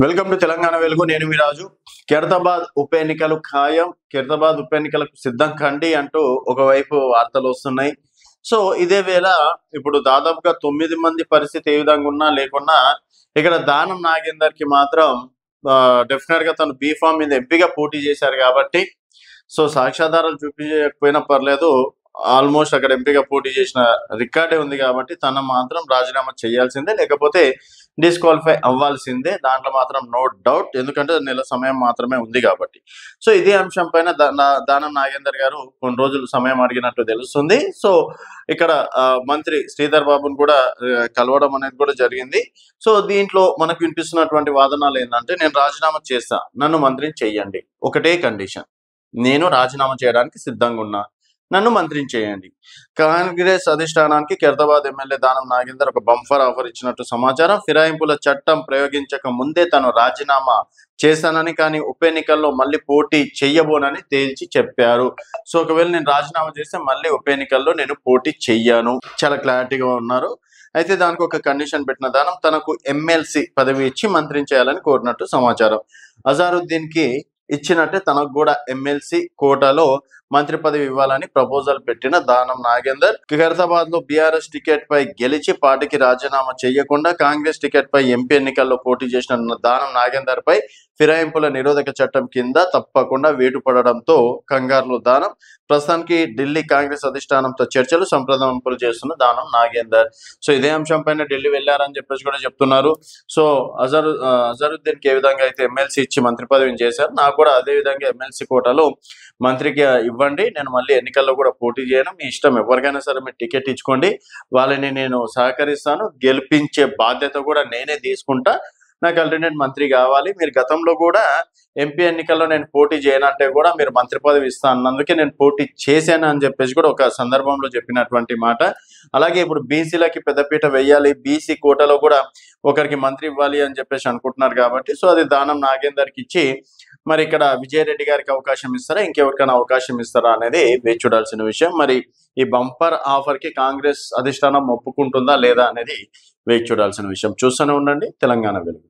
Welcome to Telangana వెలుగు. నేను మీ రాజు. ఖైరతాబాద్ ఉప ఎన్నికలు ఖాయం. ఖైరతాబాద్ ఉప ఎన్నికలకు సిద్ధం కండి అంటూ ఒకవైపు వార్తలు వస్తున్నాయి. సో ఇదే వేళ ఇప్పుడు దాదాపుగా 9 మంది పరిస్థితి ఏ విధంగా ఉన్నా లేకున్నా ఇక్కడ దానం నాగేందర్‌కి మాత్రం డెఫినిట్‌గా తను బీఫామ్ మీద ఎంపీగా పోటీ చేశారు కాబట్టి సో సాక్ష్యాధారాలు చూపించకపోయినా పర్లేదు. ఆల్మోస్ట్ అక్కడ ఎంపీగా పోటీ చేసిన రికార్డే ఉంది కాబట్టి తను మాత్రం రాజీనామా చేయాల్సిందే, లేకపోతే డిస్‌క్వాలిఫై అవ్వాల్సిందే. దాంట్లో మాత్రం నో డౌట్. ఎందుకంటే నెల సమయం మాత్రమే ఉంది కాబట్టి. సో ఇదే అంశం పైన దానం నాగేందర్ గారు కొన్ని రోజులు సమయం అడిగినట్టు తెలుస్తుంది. సో ఇక్కడ మంత్రి శ్రీధర్ బాబును కూడా కలవడం అనేది కూడా జరిగింది. సో దీంట్లో మనకు వినిపిస్తున్నటువంటి వాదనలు ఏందంటే, నేను రాజీనామా చేస్తా, నన్ను మంత్రిని చెయ్యండి. ఒకటే కండిషన్, నేను రాజీనామా చేయడానికి సిద్ధంగా ఉన్నా, నన్ను మంత్రిని చేయండి. కాంగ్రెస్ అధిష్టానానికి ఖైరతాబాద్ ఎమ్మెల్యే దానం నాగేందర్ ఒక బంపర్ ఆఫర్ ఇచ్చినట్టు సమాచారం. ఫిరాయింపుల చట్టం ప్రయోగించక ముందే తను రాజీనామా చేశానని, కానీ ఉప ఎన్నికల్లో మళ్ళీ పోటీ చెయ్యబోనని తేల్చి చెప్పారు. సో ఒకవేళ నేను రాజీనామా చేస్తే మళ్ళీ ఉప ఎన్నికల్లో నేను పోటీ చెయ్యను, చాలా క్లారిటీగా ఉన్నారు. అయితే దానికి ఒక కండిషన్ పెట్టిన దానం తనకు ఎమ్మెల్సీ పదవి ఇచ్చి మంత్రిని చేయాలని కోరినట్టు సమాచారం. అజారుద్దీన్ కి ఇచ్చినట్టే తనకు కూడా ఎమ్మెల్సీ కోటాలో మంత్రి పదవి ఇవ్వాలని ప్రపోజల్ పెట్టిన దానం నాగేందర్ ఖైరతాబాద్ లో బీఆర్ఎస్ టికెట్ పై గెలిచి పార్టీకి రాజీనామా చేయకుండా కాంగ్రెస్ టికెట్ పై ఎంపీ ఎన్నికల్లో పోటీ చేసిన దానం నాగేందర్ పై ఫిరాయింపుల నిరోధక చట్టం కింద తప్పకుండా వేటు పడడంతో కంగారులో దానం. ప్రస్తుతానికి ఢిల్లీ కాంగ్రెస్ అధిష్టానంతో చర్చలు సంప్రదింపులు చేస్తున్న దానం నాగేందర్. సో ఇదే అంశం పైన ఢిల్లీ వెళ్లారని చెప్పేసి కూడా చెప్తున్నారు. సో అజరుద్దీన్ కి ఏ విధంగా అయితే ఎమ్మెల్సీ ఇచ్చి మంత్రి పదవిని చేశారు, నాకు కూడా అదే విధంగా ఎమ్మెల్సీ కోటాలో మంత్రికి ఇవ్వండి, నేను మళ్ళీ ఎన్నికల్లో కూడా పోటీ చేయను, మీ ఇష్టం, ఎవరికైనా సరే మీరు టికెట్ ఇచ్చుకోండి, వాళ్ళని నేను సహకరిస్తాను, గెలిపించే బాధ్యత కూడా నేనే తీసుకుంటా, నాకు ఆల్టర్నేట్ మంత్రి కావాలి. మీరు గతంలో కూడా ఎంపీ ఎన్నికల్లో నేను పోటీ చేయనంటే కూడా మీరు మంత్రి పదవి ఇస్తా అన్నందుకే నేను పోటీ చేశాను అని చెప్పేసి కూడా ఒక సందర్భంలో చెప్పినటువంటి మాట. అలాగే ఇప్పుడు బీసీలకి పెద్దపీట వేయాలి, బీసీ కోటలో కూడా ఒకరికి మంత్రి ఇవ్వాలి అని చెప్పేసి అనుకుంటున్నారు కాబట్టి సో అది దానం నాగేందర్కి ఇచ్చి మరి ఇక్కడ విజయరెడ్డి గారికి అవకాశం ఇస్తారా, ఇంకెవరికైనా అవకాశం ఇస్తారా అనేది వేచి చూడాల్సిన విషయం. మరి ఈ బంపర్ ఆఫర్ కి కాంగ్రెస్ అధిష్టానం ఒప్పుకుంటుందా లేదా అనేది వేచి చూడాల్సిన విషయం. చూస్తూనే ఉండండి తెలంగాణ వెలుగు.